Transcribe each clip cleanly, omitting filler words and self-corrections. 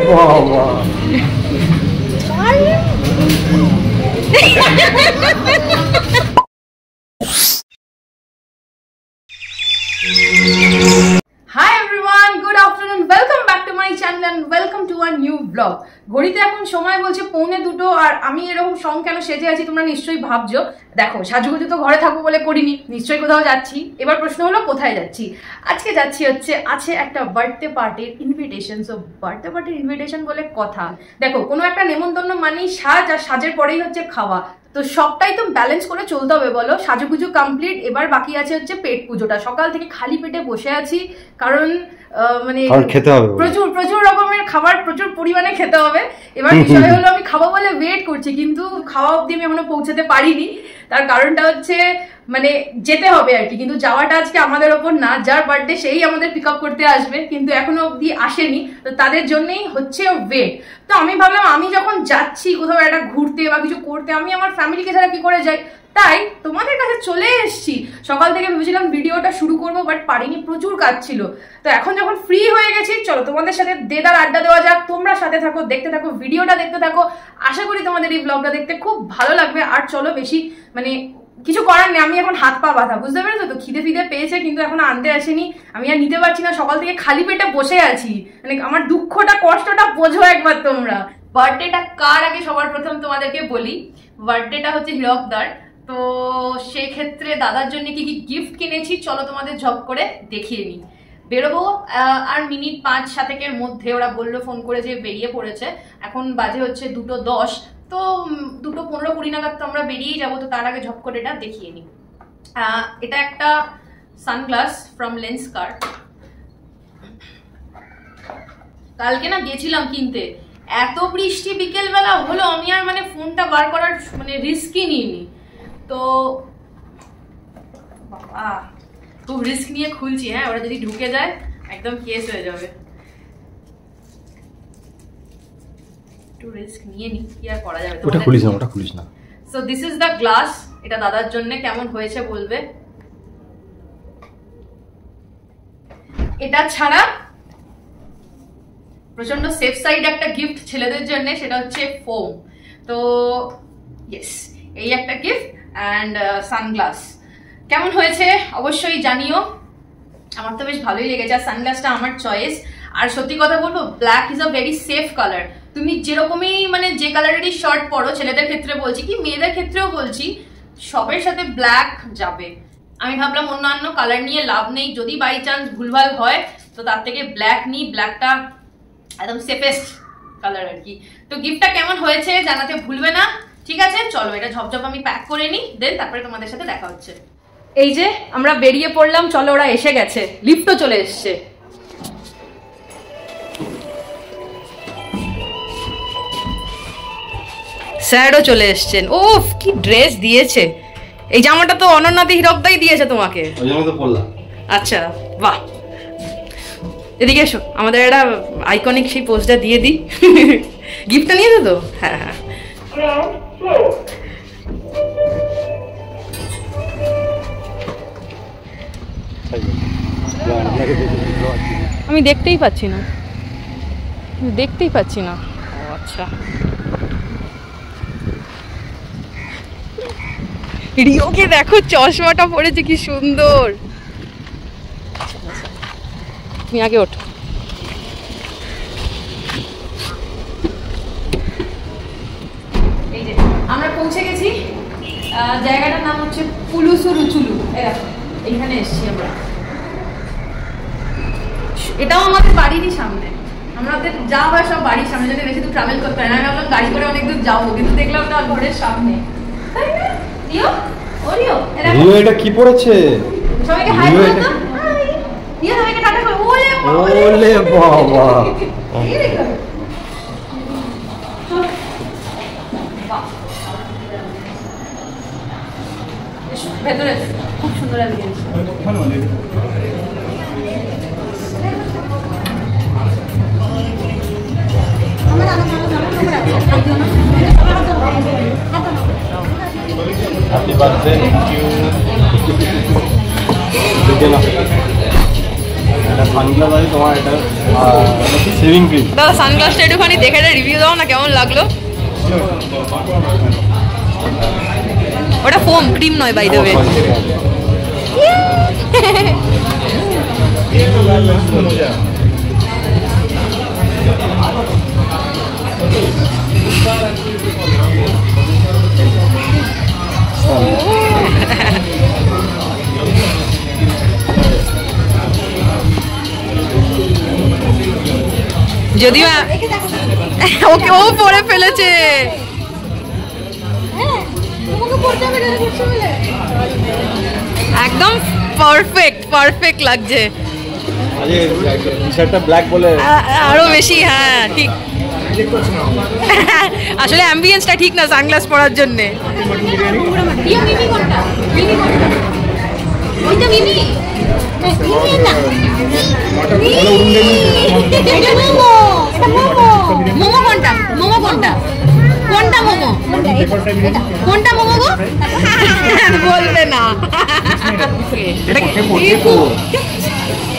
বাবা Hi everyone, good afternoon. Welcome back to my channel and welcome to a new vlog. ঘড়িতে এখন সময় বলছে 1:45 আর আমি এরকম সং কেন সেজে আছি তোমরা নিশ্চয়ই ভাবছো। দেখো সাজুগুজু তো ঘরে থাকবো বলে করিনি, নিশ্চয়ই কোথাও যাচ্ছি। এবার প্রশ্ন হলো কোথায় যাচ্ছি। আজকে যাচ্ছি আছে একটা বার্থডে পার্টির ইনভিটেশন। সো বার্থডে পার্টির ইনভিটেশন বলে কথা, দেখো কোনো একটা নেমন্তন্ন মানেই সাজ, আর সাজের পরেই হচ্ছে খাওয়া। তো সবটাই তো ব্যালেন্স করে চলতে হবে বলো। সাজুগুজু কমপ্লিট, এবার বাকি আছে হচ্ছে পেট পুজোটা। সকাল থেকে খালি পেটে বসে আছি, কারণ মানে খেতে হবে, প্রচুর প্রচুর রকমের খাবার প্রচুর পরিমাণে খেতে হবে। এবার বিষয় হলো আমি খাবো বলে ওয়েট করছি, কিন্তু খাওয়া অবধি আমি এখনো পৌঁছাতে পারিনি। তার কারণটা হচ্ছে মানে যেতে হবে আর কি, কিন্তু যাওয়াটা আজকে আমাদের ওপর না, যার বার্থডে সেই আমাদের পিক আপ করতে আসবে, কিন্তু এখনো অবধি আসেনি। তো তাদের জন্যই হচ্ছে ওয়েট। তো আমি ভাবলাম আমি যখন যাচ্ছি কোথাও একটা ঘুরতে বা কিছু করতে, আমি আমার ফ্যামিলিকে ছাড়া কি করে যাই, তাই তোমাদের কাছে চলে এসেছি। সকাল থেকে ভেবেছিলাম ভিডিওটা শুরু করবো, বাট পারিনি, প্রচুর কাজ ছিল। তো এখন যখন ফ্রি হয়ে গেছি, চলো তোমাদের সাথে দেদার আড্ডা দেওয়া যাক। তোমরা সাথে থাকো, দেখতে থাকো, ভিডিওটা দেখতে থাকো। আশা করি তোমাদের এই ব্লগটা দেখতে খুব ভালো লাগবে। আর চলো বেশি মানে কিছু করার নেই, আমি এখন হাত পা বাঁধা, বুঝতে পেরেছো তো? খিদে ফিদে পেয়েছে কিন্তু এখন আনতে আসেনি, আমি আর নিতে পারছি না। সকাল থেকে খালি পেটে বসে আছি, মানে আমার দুঃখটা কষ্টটা বোঝো একবার তোমরা। বার্থডেটা কার আগে সবার প্রথম তোমাদেরকে বলি, বার্থডেটা হচ্ছে হিরকদার। তো সেক্ষেত্রে দাদার জন্য কি কি গিফট কিনেছি চলো তোমাদের ঝপ করে দেখিয়ে নিই। বেরোবো আর মিনিট 5-7 মধ্যে, ওরা বললো ফোন করে যে বেরিয়ে পড়েছে। এখন বাজে হচ্ছে 2:10, তো 2:15-20 নাগাদ তো আমরা বেরিয়েই যাবো। তো তার আগে ঝপ করে এটা দেখিয়ে নিই। এটা একটা সানগ্লাস ফ্রম লেন্সকার্ট। কালকে না গেছিলাম কিনতে, এত বৃষ্টি বিকেলবেলা হলো, আমি আর মানে ফোনটা বার করার মানে রিস্কই নিইনি। তো বাবা খুব রিস্ক নিয়ে খুলছি। হ্যাঁ, ওরা যদি ঢুকে যায় একদম কেস হয়ে যাবে। একটু রিস্ক নিয়ে নি, কি আর করা যাবে। ওটা খুলিস না, ওটা খুলিস না। So this is the glass. এটা দাদার জন্য, কেমন হয়েছে বলবে। এটা ছাড়া প্রচন্ড সেফ সাইড একটা গিফট ছেলেদের জন্য, সেটা হচ্ছে ফোম। তো ইয়েস, এই একটা গিফট অ্যান্ড সানগ্লাস। কেমন হয়েছে অবশ্যই জানিও, আমার তো বেশ ভালোই লেগেছে। আর সানগ্লাসটা আমার চয়েস। আর সত্যি কথা বলবো, black is a very safe colour. তুমি যেরকমই মানে যে কালারেরই শার্ট পরো, ছেলেদের ক্ষেত্রে বলছি কি মেয়েদের ক্ষেত্রেও বলছি, সবের সাথে ব্ল্যাক যাবে। আমি ভাবলাম অন্যান্য কালার নিয়ে লাভ নেই, যদি বাই চান্স ভুলভাল হয় তো তার থেকে ব্ল্যাক নিই। ব্ল্যাকটা একদম সেফেস্ট কালার আর কি। তো গিফটটা কেমন হয়েছে জানাতে ভুলবে না। ঠিক আছে, চলো এটা ঝপঝপ আমি প্যাক করে নিই, দেন তারপরে তোমাদের সাথে দেখা হচ্ছে। এই যে আমরা বেরিয়ে পড়লাম, চলো ওরা এসে গেছে, লিফটও চলে এসছে। স্যারও চলে এসছেন। ওফ কি ড্রেস দিয়েছে, এই জামাটা তো অনন্যাদি হিরকদাই দিয়েছে তোমাকে। আচ্ছা বাহ, এদিকে এসো, আমাদের একটা আইকনিক সেই পোস্টটা দিয়ে দিই। গিফটটা নিয়েছো তো? হ্যাঁ হ্যাঁ। আমি দেখতেই পাচ্ছি না, আচ্ছা রিওকে দেখো, চশমাটা পড়েছে কি সুন্দর। তুমি আগে ওঠো। এই যে আমরা পৌঁছে গেছি, জায়গাটার নাম হচ্ছে পুলুসুরুচুলু। এইখানে এসছি আমরা। এটাও আমাদের বাড়িরই সামনে, আমাদের যা হয় সব বাড়ির সামনে, যদি বেশি দূর ট্রাভেল করতে হয় না। আমি ভাবলাম গাড়ি করে অনেক দূর যাবো, কিন্তু দেখলাম ওটা ঘরের সামনে। তাই না রিও? ও রিও, এটা কি পড়েছে? সবাইকে হাই বলো তো। রিও সবাইকে টাটা করো। ওলে বাবা, এই দেখো ভেতরে খুব সুন্দর লাগছে। Happy birthday. Thank you. এটা সানগ্লাস আছে তোমার, এটা সেভিং ক্রিম। দাদা সানগ্লাসটা একটুখানি দেখে একটা রিভিউ দাও না, কেমন লাগলো? ওটা ফোম, ক্রিম নয় বাই দ্য ওয়ে। যদিও ওকে ও পরে ফেলেছে, একদম পারফেক্ট পারফেক্ট লাগছে। আরে টি-শার্টটা ব্ল্যাক বলে আরো বেশি, হ্যাঁ ঠিক। আসলে অ্যাম্বিয়েন্সটা ঠিক না সানগ্লাস পরার জন্য। মোমো কোনটা? মোমো কোনটা? কোনটা মোমো? কোনটা মোমো গো? বলবে না।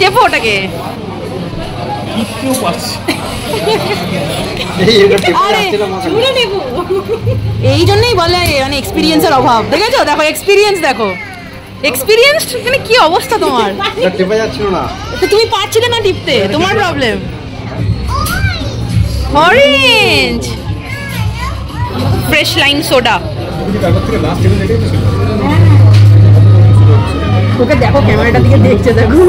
কেপো ওটাকে? এই জন্যই বলে মানে এক্সপিরিয়েন্সের অভাব। দেখেছো, দেখো এক্সপিরিয়েন্স, দেখো এক্সপিরিয়েন্স মানে কি অবস্থা তোমার। টেপে যাচ্ছিল না তো তুমি পারছিলে না টিপতে, তোমার problem. Orange fresh lime soda. Okay দেখো, ক্যামেরাটা দিকে দেখছে, দেখো।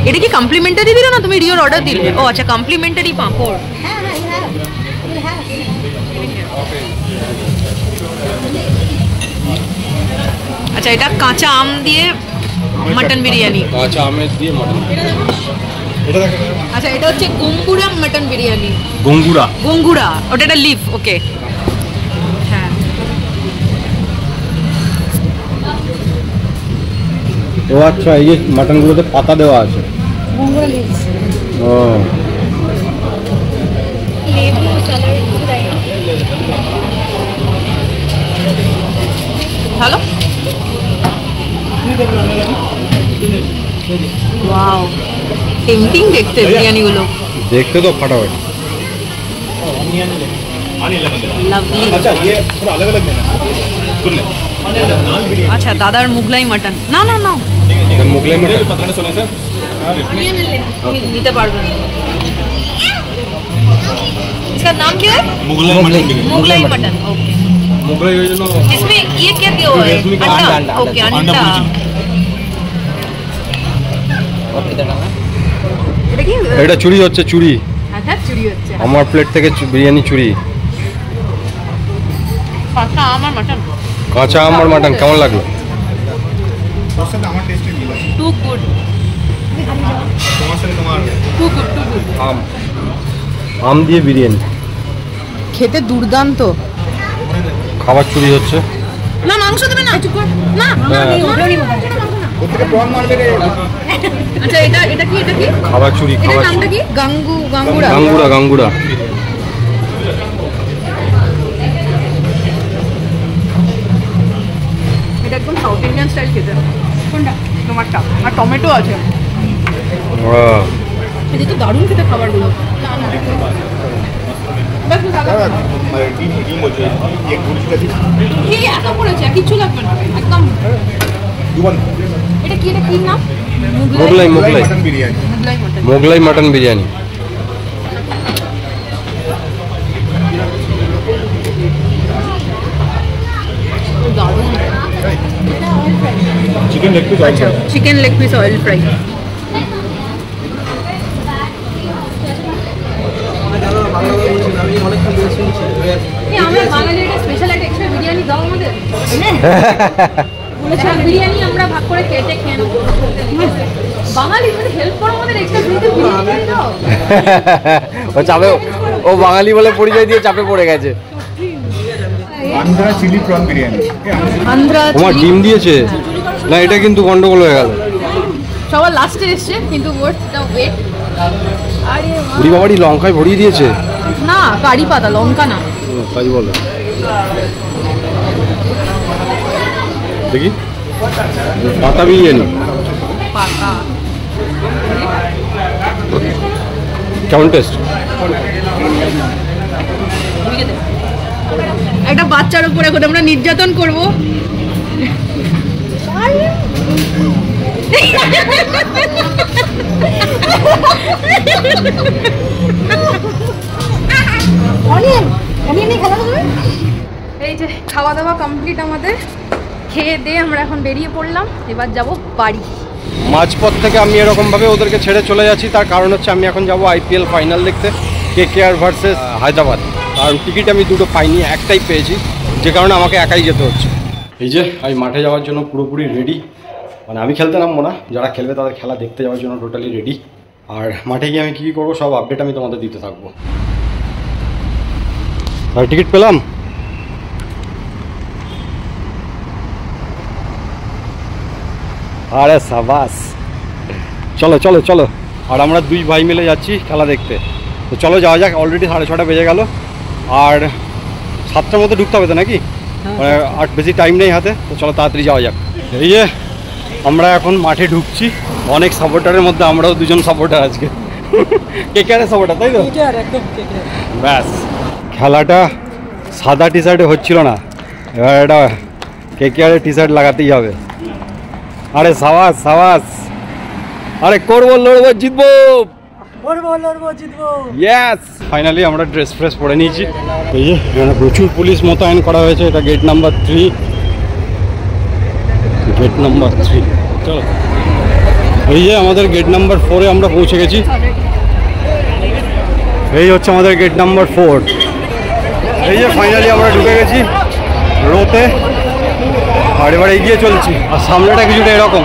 এটা কি কমপ্লিমেন্টারি দিলে না, তুমি রিওর অর্ডার দিলে? ও আচ্ছা, কমপ্লিমেন্টারি পাঁপড়। আচ্ছা, এটা কাঁচা আম দিয়ে মটন বিরিয়ানি। কাঁচা আমের দিয়ে মটন। এটা দেখো। আচ্ছা, এটা হচ্ছে গঙ্গুরা মটন বিরিয়ানি। গঙ্গুরা? গঙ্গুরা, ওটা একটা লিফ। ওকে, হ্যাঁ। ও আচ্ছা, এই যে মাটনগুলোতে পাতা দেওয়া আছে। গঙ্গুরা লিভস। ও ভালো। ওয়াও, টেম্পটিং দেখতে বিরিয়ানিগুলো। দেখতে তো ফাটাফাটি। লাভলি। আচ্ছা, দাদার মুগলাই মাটন। না না না, মুগলাই মটন নিতে পারবেন। इसका नाम क्या है? मुगलाई मटन। ओके, মুগলাই ওই জন্য। इसमें ये क्या दिया हुआ है? अंडा। ओके, अंडा। এটা কি? এটা চুরি হচ্ছে, চুরি। আচ্ছা, চুরি হচ্ছে। আমার প্লেট থেকে বিরিয়ানি চুরি। কাঁচা আম আর মাটন। কাঁচা আম আর মাটন কেমন লাগলো? Too good. Too good, too good. আম, আম দিয়ে বিরিয়ানি খেতে দুর্দান্ত। খাবার চুরি হচ্ছে। না, মাংস দেবে না। চুপ কর। না, আচ্ছা, এটা এটা কি? এটা কি খাবার চুরি? এটার খাবার নামটা কি? গাঙ্গুরা। গাঙ্গুরা, গাঙ্গুরা। এটা একদম সাউথ ইন্ডিয়ান স্টাইল খেতে। কোনটা? তোমারটা। আর টমেটো আছে। এটা তো দারুণ খেতে খাবারগুলো। কি এত পড়েছে? কিচ্ছু লাগবে না একদম। এটা কি? এটা কি নাম? মোগলাই, মোগলাই বিরিয়ানি। মোগলাই মটন বিরিয়ানি। দারুণ। Chicken leg piece. আচ্ছা, chicken leg piece oil fry. আমরা বাঙালির স্পেশাল একটা এক্সট্রা বিরিয়ানি দাও আমাদের। বলেছিলাম বিরিয়ানি আমরা ভাগ করে খেয়ে নেবো। বাঙালি মানে হেল্প করো আমাদের, এক্সট্রা বিরিয়ানি দাও। ও চাপে, ও বাঙালি বলে পরিচয় দিয়ে চাপে পড়ে গেছে। Andhra chilli prawn biryani. আন্ধ্রা তোমার ডিম দিয়েছে না? এটা কিন্তু গন্ডগোল হয়ে গেল। সবার লাস্টে এসছে কিন্তু ওয়েট ওয়েট। আরে বুড়ি বাবাড়ি লঙ্কায় ভরিয়ে দিয়েছে। না, কারি পাতা, লঙ্কা না। তাই বলে। দেখি পাতা বিরিয়ানি পাতা কেমন টেস্ট? একটা বাচ্চার উপর এখন আমরা নির্যাতন করব। এই যে খাওয়া দাওয়া কমপ্লিট আমাদের, খেয়ে দিয়ে আমরা এখন বেরিয়ে পড়লাম, এবার যাব বাড়ি। মাঝপথ থেকে আমি এরকমভাবে ওদেরকে ছেড়ে চলে যাচ্ছি, তার কারণ হচ্ছে আমি এখন যাব IPL ফাইনাল দেখতে, KKR ভার্সেস হায়দ্রাবাদ। কারণ টিকিট আমি দুটো পাইনি, একটাই পেয়েছি, যে কারণে আমাকে একাই যেতে হচ্ছে। এই যে আমি মাঠে যাওয়ার জন্য পুরোপুরি রেডি, মানে আমি খেলতে নামবো না, যারা খেলবে তাদের খেলা দেখতে যাওয়ার জন্য টোটালি রেডি। আর মাঠে গিয়ে আমি কী কী করবো সব আপডেট আমি তোমাদের দিতে থাকবো। আর টিকিট পেলাম, আরে সাবাস, চলো চলো চলো। আর আমরা দুই ভাই মিলে যাচ্ছি খেলা দেখতে, তো চলো যাওয়া যাক। অলরেডি 6:30 বেজে গেল, আর 7টার মধ্যে ঢুকতে হবে তো নাকি? আর বেশি টাইম নেই হাতে, তো চলো তাড়াতাড়ি যাওয়া যাক। এই যে আমরা এখন মাঠে ঢুকছি, অনেক সাপোর্টারের মধ্যে আমরাও দুজন সাপোর্টার আজকে। KKR সাপোর্টার, তাই তো? ব্যাস, খেলাটা সাদা টি শার্টে হচ্ছিল না, এবার এটা KKR টি শার্ট লাগাতেই হবে। আরে সাবাস সাবাস, আরে করবো, লড়বো, জিতবো, ইয়েস। ফাইনালি আমরা ড্রেস ফ্রেস পরে নিয়েছি। এই যে এখানে প্রচুর পুলিশ মোতায়েন করা হয়েছে, এটা গেট নাম্বার 3, গেট নাম্বার 3। চলো, এই যে আমাদের গেট নাম্বার 4-এ আমরা পৌঁছে গেছি। এই হচ্ছে আমাদের গেট নাম্বার 4। এই যে ফাইনালি আমরা ঢুকে গেছি রোতে, আর এবার এগিয়ে চলছি। আর সামনেটা কিছুটা এরকম।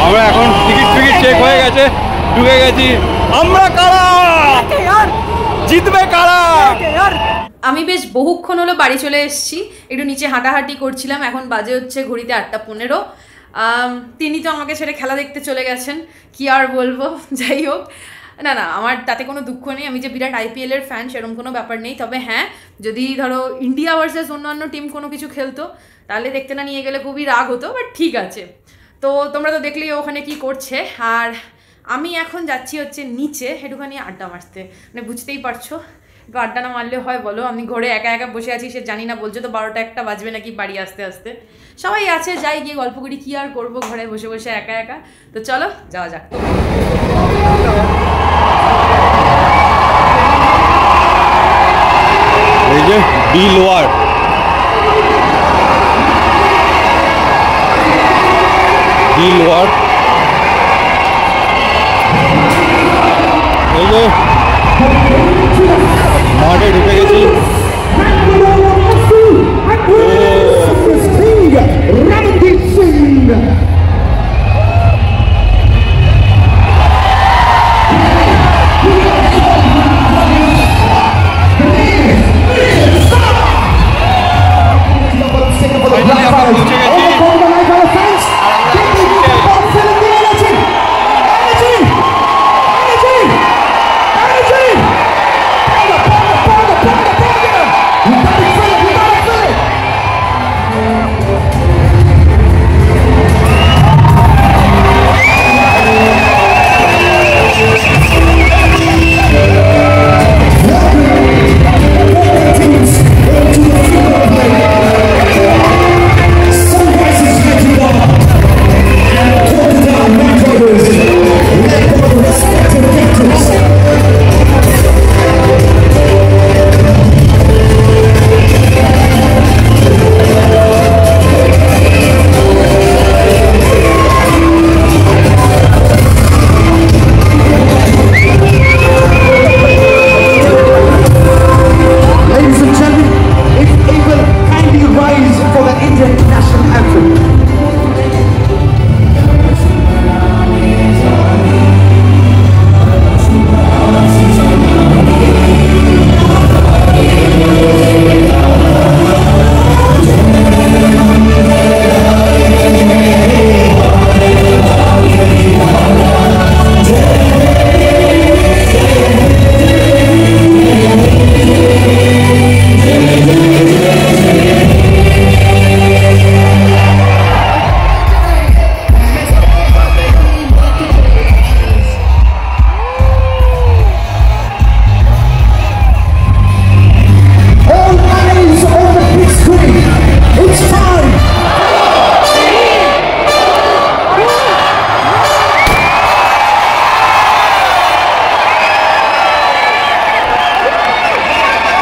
আমরা এখন টিকিট চেক হয়ে গেছে, ঢুকে গেছি। আমরা কারা, জিতবে কারা। আমি বেশ বহুক্ষণ হলো বাড়ি চলে এসেছি, একটু নিচে হাঁটাহাঁটি করছিলাম। এখন বাজে হচ্ছে ঘড়িতে 8:15। তিনি তো আমাকে ছেড়ে খেলা দেখতে চলে গেছেন, কি আর বলবো। যাই হোক, না না, আমার তাতে কোনো দুঃখ নেই। আমি যে বিরাট IPL-এর ফ্যান সেরকম কোনো ব্যাপার নেই। তবে হ্যাঁ, যদি ধরো ইন্ডিয়া ভার্সেস অন্যান্য টিম কোনো কিছু খেলতো, তাহলে দেখতে না নিয়ে গেলে খুবই রাগ হতো, বাট ঠিক আছে। তো তোমরা তো দেখলেই ওখানে কি করছে। আর আমি এখন যাচ্ছি হচ্ছে নিচে একটুখানি আড্ডা মারতে, মানে বুঝতেই পারছো, একটু আড্ডা না মারলে হয় বলো? আমি ঘরে একা একা বসে আছি, সে জানি না, বলছো তো 12টা-1টা বাজবে নাকি বাড়ি আসতে আসতে। সবাই আছে, যাই গিয়ে গল্প করি, কী আর করবো ঘরে বসে বসে একা একা। তো চলো যাওয়া যাক। এই যে বি লোয়ার, বি লোয়ার, এই যে মাঠে ঢুকে গেছি।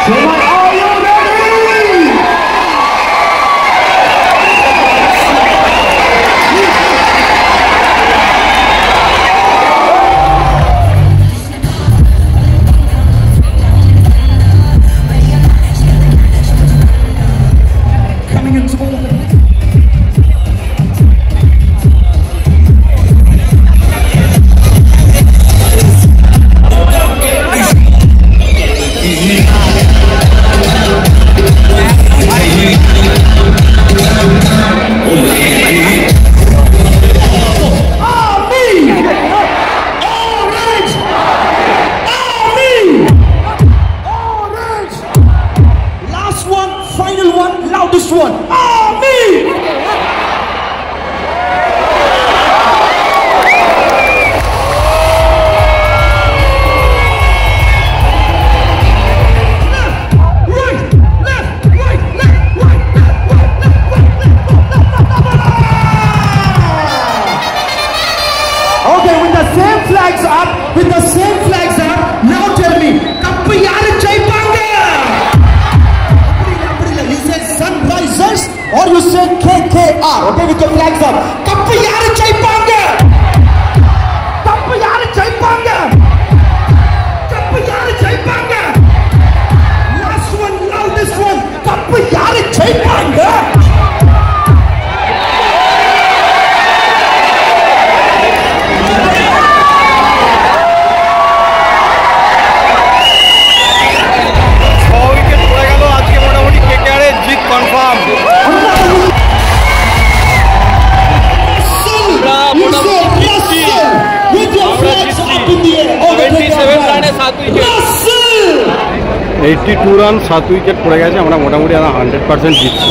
Are you ready? Coming into loudest one, Army! Okay, with the same flags up, now tell me, Kappa yaar jaipanga? You said Sunrisers or you said KKR, okay, with your flags up. Kappa yaar jaipanga? Kappa yaar jaipanga? Kappa yaar jaipanga? Last one, loudest one, Kappa yaar jaipanga? Eighty 82 run 7 wicket পড়ে গেছে, আমরা মোটামুটি 100% জিতছি।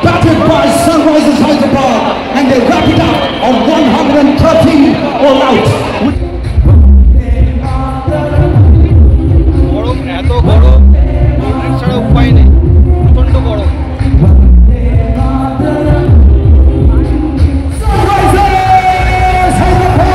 Batted by Sunrisers Hyderabad, and they wrap it up on 113 all out. গরম, এত গরম ছাড়া উপায় নেই, প্রচন্ড গরম। Sunrisers Hyderabad!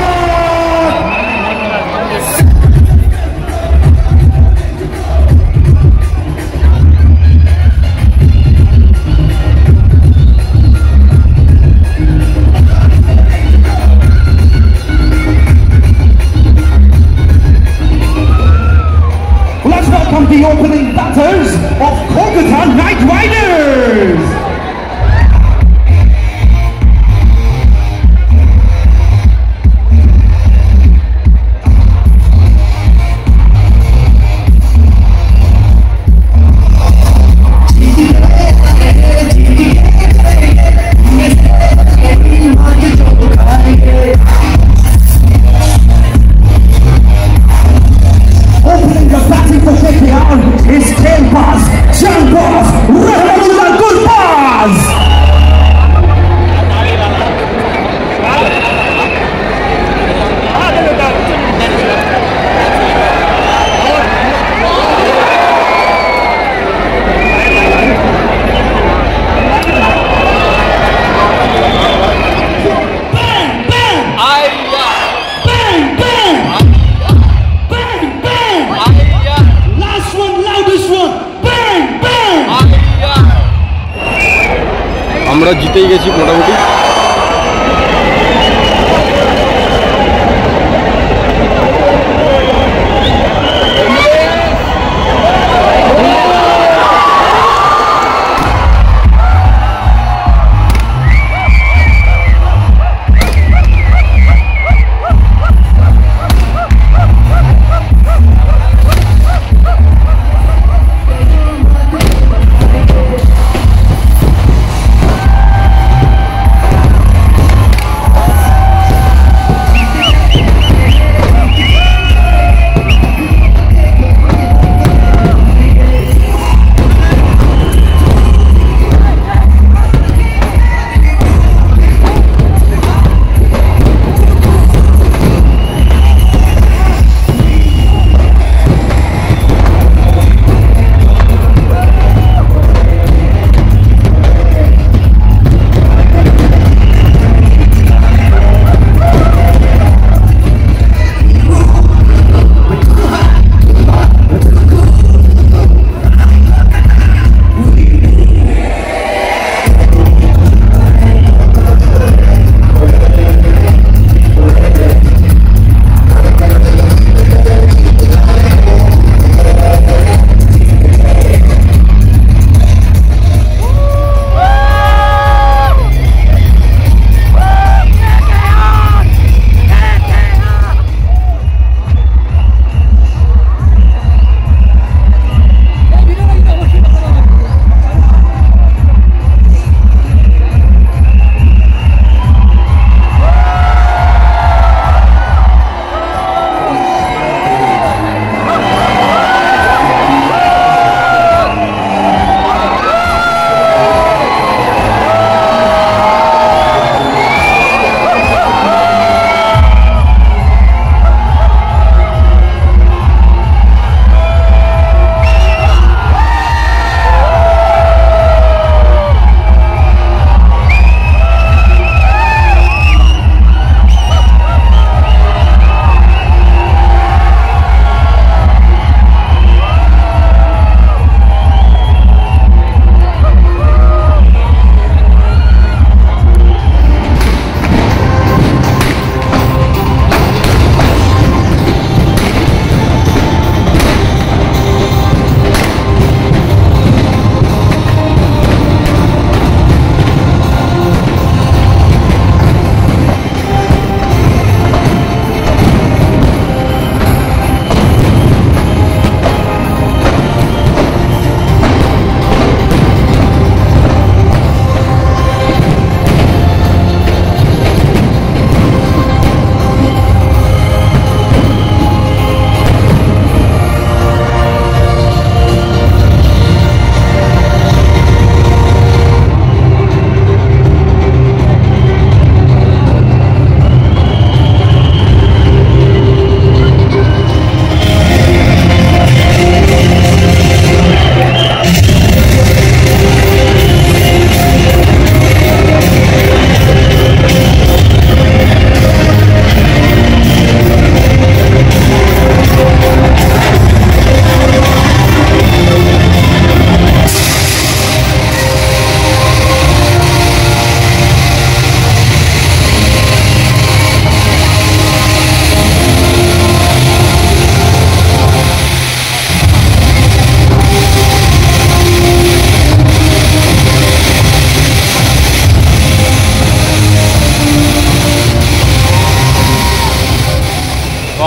The opening batters of Kolkata Knight Riders. Opening the batting for KKR is Kelbaz, Janbaz, Rahmanullah Gulbaz. Bang, bang! Bang, bang! Bang, bang! Last one, loudest one! Bang, bang! আমরা জিতেই গেছি মোটামুটি।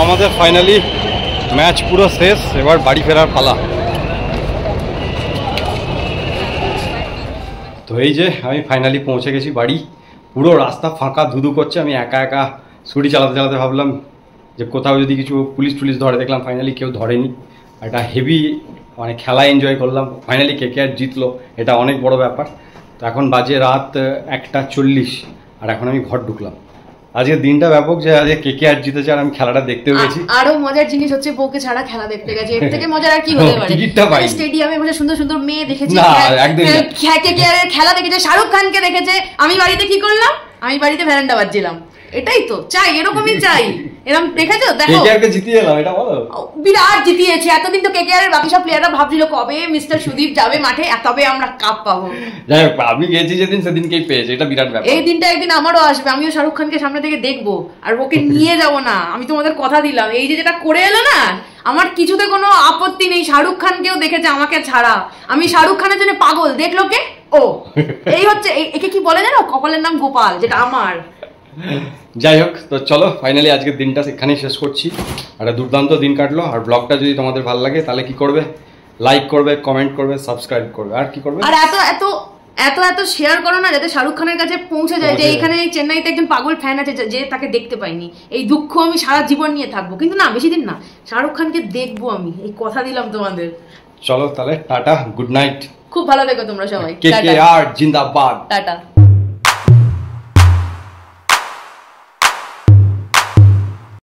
আমাদের finally match পুরো শেষ, এবার বাড়ি ফেরার পালা। তো এই যে আমি ফাইনালি পৌঁছে গেছি বাড়ি। পুরো রাস্তা ফাঁকা, ধুধু করছে। আমি একা একা স্কুটি চালাতে চালাতে ভাবলাম যে কোথাও যদি কিছু পুলিশ টুলিশ ধরে, দেখলাম ফাইনালি কেউ ধরেনি। একটা হেভি মানে খেলা এনজয় করলাম। ফাইনালি KKR জিতলো, এটা অনেক বড় ব্যাপার। তো এখন বাজে রাত 1:40 আর এখন আমি ঘর ঢুকলাম। আজকের দিনটা ব্যাপক, যে আজকে KKR জিতেছে আর আমি খেলাটা দেখতেও গেছি। আরো মজার জিনিস হচ্ছে বউকে ছাড়া খেলা দেখতে গেছে, এর থেকে মজার আর কি হতে পারে। টিকিটটা পাই, স্টেডিয়ামে বসে সুন্দর সুন্দর মেয়ে দেখেছি, না একদমই না। KKR এর খেলা দেখেছে, শাহরুখ খানকে দেখেছে। আমি বাড়িতে কি করলাম? আমি বাড়িতে ভ্যারান্ডা বাজছিলাম। এটাই তো চাই, এরকমই চাই। এরকম দেখেছো? দেখো KKR কে জিতিয়ে এলাম, এটা বলো। বিরাট জিতিয়েছে। এতদিন তো KKR এর বাকি সব প্লেয়াররা ভাবছিল কবে মিস্টার সুদীপ যাবে মাঠে, তবে আমরা কাপ পাবো। যাই হোক, আমি গেছি যেদিন সেদিনকেই পেয়েছে, এটা বিরাট ব্যাপার। এই দিনটা একদিন আমারও আসবে, আমিও শাহরুখ খানকে সামনে থেকে দেখবো আর ওকে নিয়ে যাবো না। আমি তোমাদের কথা দিলাম, এই যে যেটা করে এলো না, আমার কিছুতে কোনো আপত্তি নেই। শাহরুখ খানকেও দেখেছে আমাকে ছাড়া। আমি শাহরুখ খানের জন্য পাগল। দেখলো কে? ও এই হচ্ছে, একে কি বলে জানো? কপালের নাম গোপাল, যেটা আমার। যাই হোক, তো চলো ফাইনালি আজকের দিনটা এখানেই শেষ করছি। একটা দুর্দান্ত দিন কাটলো। আর ব্লগটা যদি তোমাদের ভালো লাগে তাহলে কি করবে? লাইক করবে, কমেন্ট করবে, সাবস্ক্রাইব করবে, আর কি করবে? আর এত এত এত এত শেয়ার করো না, যাতে শাহরুখ খানের কাছে পৌঁছে যায় যে এখানে চেন্নাইতে একজন পাগল ফ্যান আছে যে তাকে দেখতে পাইনি। এই দুঃখ আমি সারা জীবন নিয়ে থাকবো, কিন্তু না, বেশি দিন না, শাহরুখ খানকে দেখবো আমি, এই কথা দিলাম তোমাদের। চলো তাহলে টাটা, গুড নাইট। খুব ভালো থেকো তোমরা সবাই। KKR জিন্দাবাদ। টাটা।